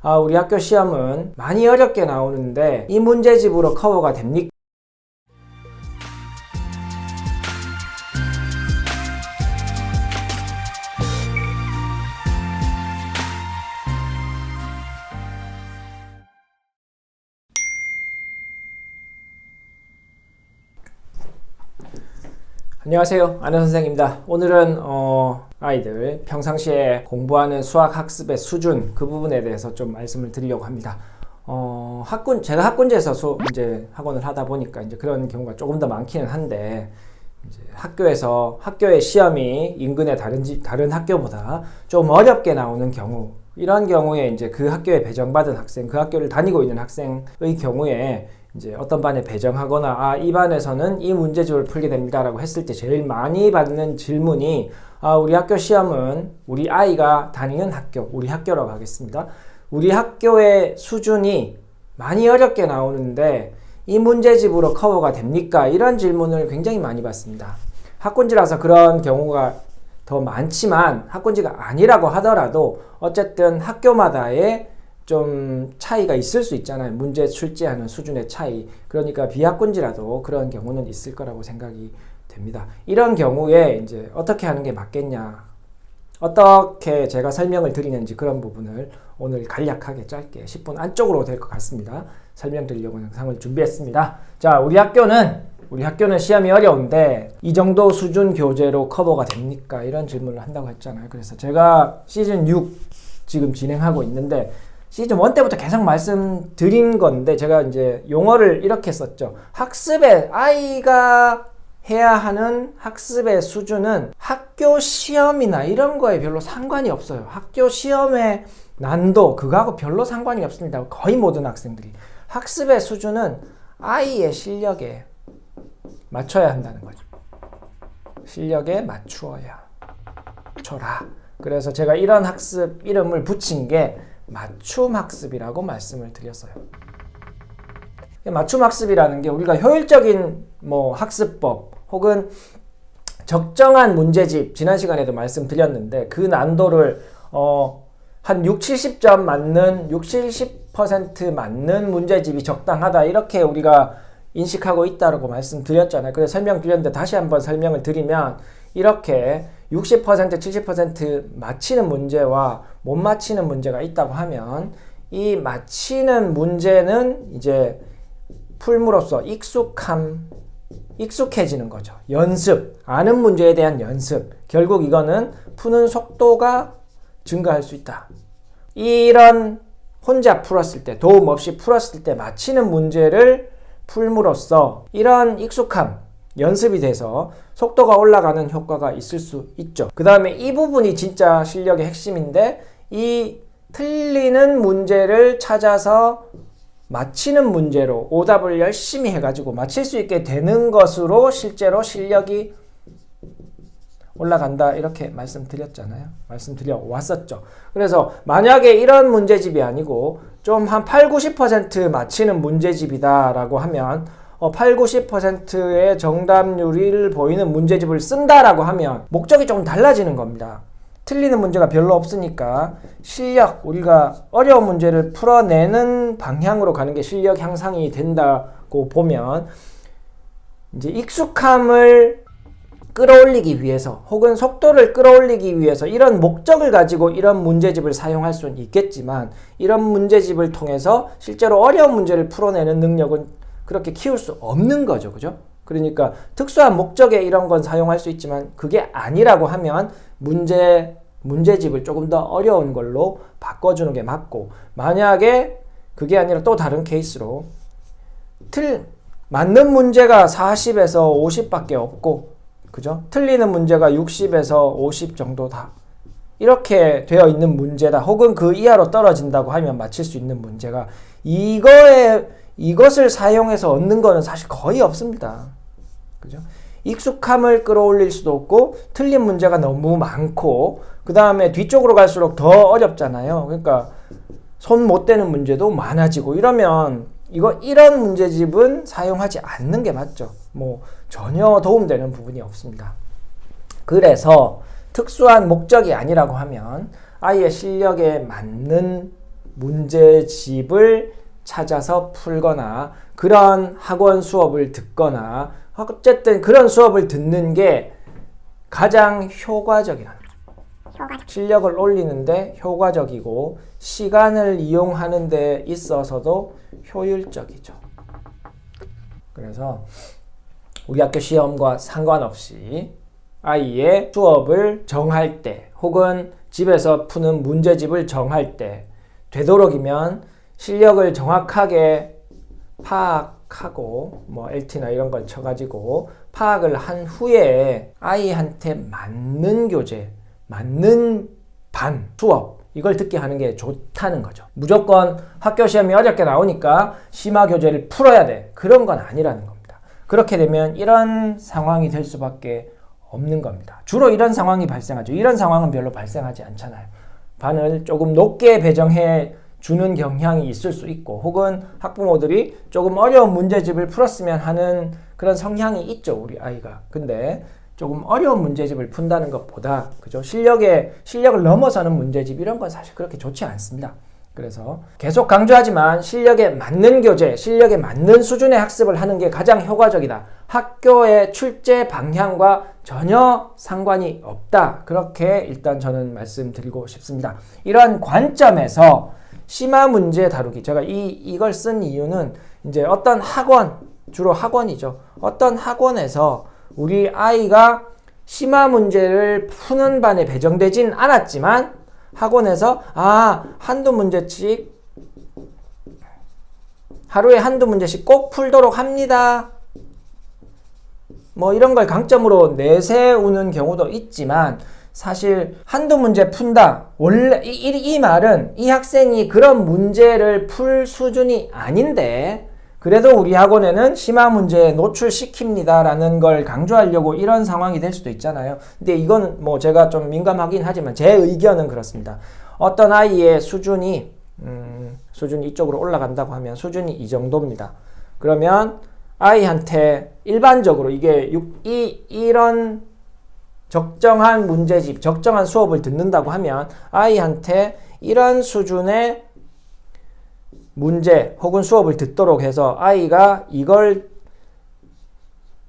우리 학교 시험은 많이 어렵게 나오는데 이 문제집으로 커버가 됩니까? 안녕하세요, 안현 선생입니다. 오늘은 아이들 평상시에 공부하는 수학 학습의 수준 그 부분에 대해서 좀 말씀을 드리려고 합니다. 제가 학군제에서 이제 학원을 하다 보니까 이제 그런 경우가 조금 더 많기는 한데, 이제 학교의 시험이 인근의 다른 학교보다 좀 어렵게 나오는 경우, 이런 경우에 이제 그 학교에 배정받은 학생, 그 학교를 다니고 있는 학생의 경우에 이제 어떤 반에 배정하거나 이 반에서는 이 문제집을 풀게 됩니다 라고 했을 때 제일 많이 받는 질문이 우리 학교 시험은 우리 아이가 다니는 학교, 우리 학교라고 하겠습니다. 우리 학교의 수준이 많이 어렵게 나오는데 이 문제집으로 커버가 됩니까? 이런 질문을 굉장히 많이 받습니다. 학군지라서 그런 경우가 더 많지만 학군지가 아니라고 하더라도 어쨌든 학교마다의 좀 차이가 있을 수 있잖아요. 문제 출제하는 수준의 차이. 그러니까 비학군지라도 그런 경우는 있을 거라고 생각이 됩니다. 이런 경우에 이제 어떻게 하는 게 맞겠냐, 어떻게 제가 설명을 드리는지 그런 부분을 오늘 간략하게 짧게 10분 안쪽으로 될 것 같습니다. 설명드리려고 영상을 준비했습니다. 자, 우리 학교는 시험이 어려운데 이 정도 수준 교재로 커버가 됩니까? 이런 질문을 한다고 했잖아요. 그래서 제가 시즌 6 지금 진행하고 있는데 시즌 1 때부터 계속 말씀드린 건데 제가 이제 용어를 이렇게 썼죠. 아이가 해야 하는 학습의 수준은 학교 시험이나 이런 거에 별로 상관이 없어요. 학교 시험의 난도 그거하고 별로 상관이 없습니다. 거의 모든 학생들이. 학습의 수준은 아이의 실력에 맞춰야 한다는 거죠. 실력에 맞추어야. 그래서 제가 이런 학습 이름을 붙인 게 맞춤 학습이라고 말씀을 드렸어요. 맞춤 학습이라는 게 우리가 효율적인 학습법 혹은 적정한 문제집, 지난 시간에도 말씀드렸는데 그 난도를 한 60, 70점 맞는 60, 70% 맞는 문제집이 적당하다, 이렇게 우리가 인식하고 있다고 말씀드렸잖아요. 그래서 설명드렸는데 다시 한번 설명을 드리면, 이렇게 60%, 70% 맞히는 문제와 못 맞히는 문제가 있다고 하면 이 맞히는 문제는 이제 풀므로써 익숙해지는 거죠. 연습, 아는 문제에 대한 연습. 결국 이거는 푸는 속도가 증가할 수 있다. 이런 혼자 풀었을 때, 도움 없이 풀었을 때 맞히는 문제를 풀므로써 이런 익숙함, 연습이 돼서 속도가 올라가는 효과가 있을 수 있죠. 그 다음에 이 부분이 진짜 실력의 핵심인데, 이 틀리는 문제를 찾아서 맞히는 문제로 오답을 열심히 해가지고 맞힐 수 있게 되는 것으로 실제로 실력이 올라간다, 이렇게 말씀드렸잖아요. 말씀드려 왔었죠. 그래서 만약에 이런 문제집이 아니고 좀 한 8, 90% 맞히는 문제집이다 라고 하면 8, 90%의 정답률을 보이는 문제집을 쓴다라고 하면 목적이 조금 달라지는 겁니다. 틀리는 문제가 별로 없으니까 실력, 우리가 어려운 문제를 풀어내는 방향으로 가는 게 실력 향상이 된다고 보면, 이제 익숙함을 끌어올리기 위해서 혹은 속도를 끌어올리기 위해서 이런 목적을 가지고 이런 문제집을 사용할 수는 있겠지만, 이런 문제집을 통해서 실제로 어려운 문제를 풀어내는 능력은 그렇게 키울 수 없는 거죠. 그죠? 그러니까 특수한 목적에 이런 건 사용할 수 있지만 그게 아니라고 하면 문제집을 조금 더 어려운 걸로 바꿔주는 게 맞고, 만약에 그게 아니라 또 다른 케이스로 맞는 문제가 40에서 50밖에 없고, 그죠? 틀리는 문제가 60에서 50 정도다, 이렇게 되어 있는 문제다, 혹은 그 이하로 떨어진다고 하면 맞힐 수 있는 문제가, 이것을 사용해서 얻는 거는 사실 거의 없습니다. 그죠? 익숙함을 끌어올릴 수도 없고, 틀린 문제가 너무 많고, 그 다음에 뒤쪽으로 갈수록 더 어렵잖아요. 그러니까 손 못 대는 문제도 많아지고, 이러면 이런 문제집은 사용하지 않는 게 맞죠. 전혀 도움되는 부분이 없습니다. 그래서 특수한 목적이 아니라고 하면 아이의 실력에 맞는 문제집을 찾아서 풀거나 그런 학원 수업을 듣거나 어쨌든 그런 수업을 듣는 게 가장 효과적이라는 거죠. 실력을 올리는데 효과적이고 시간을 이용하는 데 있어서도 효율적이죠. 그래서 우리 학교 시험과 상관없이 아이의 수업을 정할 때 혹은 집에서 푸는 문제집을 정할 때 되도록이면 실력을 정확하게 파악하고 뭐 LT나 이런 걸 쳐가지고 파악을 한 후에 아이한테 맞는 교재, 맞는 반, 수업 이걸 듣게 하는 게 좋다는 거죠. 무조건 학교 시험이 어렵게 나오니까 심화 교재를 풀어야 돼. 그런 건 아니라는 겁니다. 그렇게 되면 이런 상황이 될 수밖에 없는 겁니다. 주로 이런 상황이 발생하죠. 이런 상황은 별로 발생하지 않잖아요. 반을 조금 높게 배정해 주는 경향이 있을 수 있고 혹은 학부모들이 조금 어려운 문제집을 풀었으면 하는 그런 성향이 있죠. 우리 아이가. 근데 조금 어려운 문제집을 푼다는 것보다 그죠? 실력을 넘어서는 문제집 이런 건 사실 그렇게 좋지 않습니다. 그래서 계속 강조하지만 실력에 맞는 교재, 실력에 맞는 수준의 학습을 하는 게 가장 효과적이다. 학교의 출제 방향과 전혀 상관이 없다. 그렇게 일단 저는 말씀드리고 싶습니다. 이러한 관점에서 심화 문제 다루기. 제가 이걸 쓴 이유는 이제 어떤 학원, 주로 학원이죠. 어떤 학원에서 우리 아이가 심화 문제를 푸는 반에 배정되진 않았지만 학원에서 한두 문제씩 하루에 한두 문제씩 꼭 풀도록 합니다. 뭐 이런 걸 강점으로 내세우는 경우도 있지만 사실 한두 문제 푼다. 원래 이 말은 이 학생이 그런 문제를 풀 수준이 아닌데 그래도 우리 학원에는 심화 문제에 노출시킵니다 라는 걸 강조하려고 이런 상황이 될 수도 있잖아요. 근데 이건 뭐 제가 좀 민감하긴 하지만 제 의견은 그렇습니다. 어떤 아이의 수준이 이쪽으로 올라간다고 하면 수준이 이 정도입니다. 그러면 아이한테 일반적으로 이런 적정한 문제집, 적정한 수업을 듣는다고 하면 아이한테 이런 수준의 문제 혹은 수업을 듣도록 해서 아이가 이걸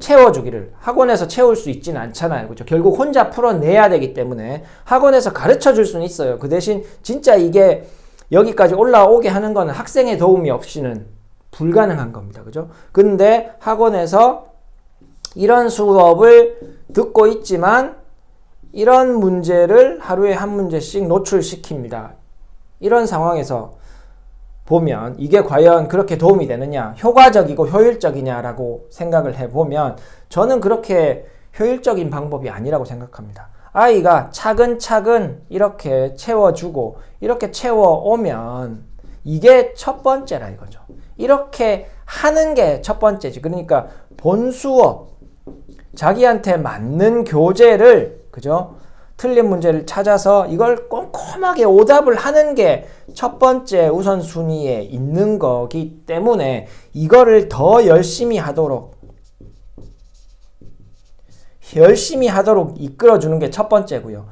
채워주기를 학원에서 채울 수 있지는 않잖아요. 그렇죠? 결국 혼자 풀어내야 되기 때문에 학원에서 가르쳐 줄 수는 있어요. 그 대신 진짜 이게 여기까지 올라오게 하는 거는 학생의 도움이 없이는 불가능한 겁니다. 그죠? 근데 학원에서 이런 수업을 듣고 있지만 이런 문제를 하루에 한 문제씩 노출시킵니다. 이런 상황에서 보면 이게 과연 그렇게 도움이 되느냐, 효과적이고 효율적이냐라고 생각을 해보면 저는 그렇게 효율적인 방법이 아니라고 생각합니다. 아이가 차근차근 이렇게 채워주고 이렇게 채워오면 이게 첫 번째라 이거죠. 이렇게 하는 게 첫 번째지. 그러니까 본 수업, 자기한테 맞는 교재를 그죠? 틀린 문제를 찾아서 이걸 꼼꼼하게 오답을 하는 게 첫 번째 우선순위에 있는 거기 때문에 이거를 더 열심히 하도록 이끌어주는 게 첫 번째고요.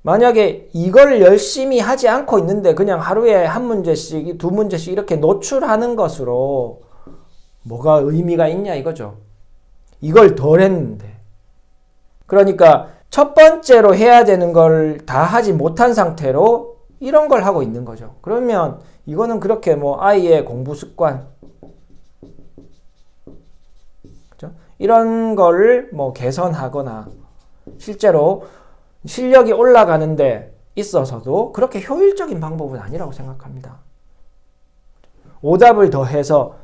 만약에 이걸 열심히 하지 않고 있는데 그냥 하루에 한 문제씩, 두 문제씩 이렇게 노출하는 것으로 뭐가 의미가 있냐 이거죠. 이걸 덜 했는데. 그러니까 첫 번째로 해야 되는 걸 다 하지 못한 상태로 이런 걸 하고 있는 거죠. 그러면 이거는 그렇게 뭐 아이의 공부 습관, 그죠? 이런 거를 뭐 개선하거나 실제로 실력이 올라가는데 있어서도 그렇게 효율적인 방법은 아니라고 생각합니다. 오답을 더해서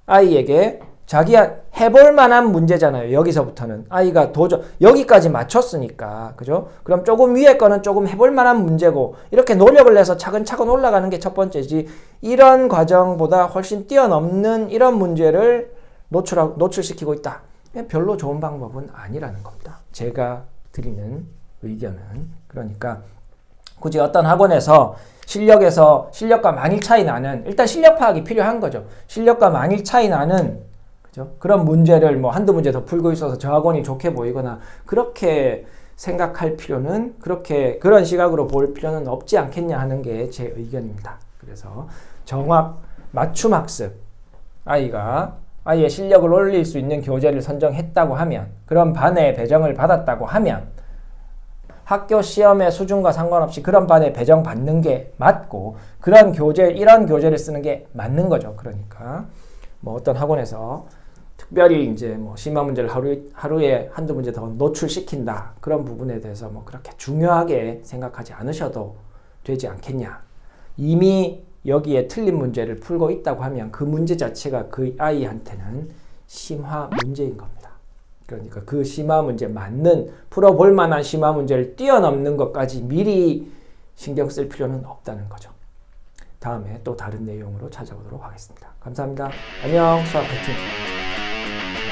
아이에게 자기가 해볼 만한 문제잖아요. 여기서부터는 아이가 여기까지 맞췄으니까 그죠? 그럼 조금 위에 거는 조금 해볼 만한 문제고 이렇게 노력을 해서 차근차근 올라가는 게 첫 번째지 이런 과정보다 훨씬 뛰어넘는 이런 문제를 노출시키고 있다. 별로 좋은 방법은 아니라는 겁니다. 제가 드리는 의견은. 그러니까 굳이 어떤 학원에서 실력과 만일 차이 나는 일단 실력 파악이 필요한 거죠. 실력과 만일 차이 나는 그런 문제를 뭐 한두 문제 더 풀고 있어서 저 학원이 좋게 보이거나 그렇게 생각할 필요는 그런 시각으로 볼 필요는 없지 않겠냐 하는 게 제 의견입니다. 그래서 정확 맞춤 학습, 아이의 실력을 올릴 수 있는 교재를 선정했다고 하면, 그런 반에 배정을 받았다고 하면 학교 시험의 수준과 상관없이 그런 반에 배정받는 게 맞고, 이런 교재를 쓰는 게 맞는 거죠. 그러니까 뭐 어떤 학원에서 특별히 이제 뭐 심화 문제를 하루에 한두 문제 더 노출시킨다, 그런 부분에 대해서 뭐 그렇게 중요하게 생각하지 않으셔도 되지 않겠냐. 이미 여기에 틀린 문제를 풀고 있다고 하면 그 문제 자체가 그 아이한테는 심화 문제인 겁니다. 그러니까 그 심화 문제 풀어볼 만한 심화 문제를 뛰어넘는 것까지 미리 신경 쓸 필요는 없다는 거죠. 다음에 또 다른 내용으로 찾아오도록 하겠습니다. 감사합니다. 안녕. 수학 파이팅!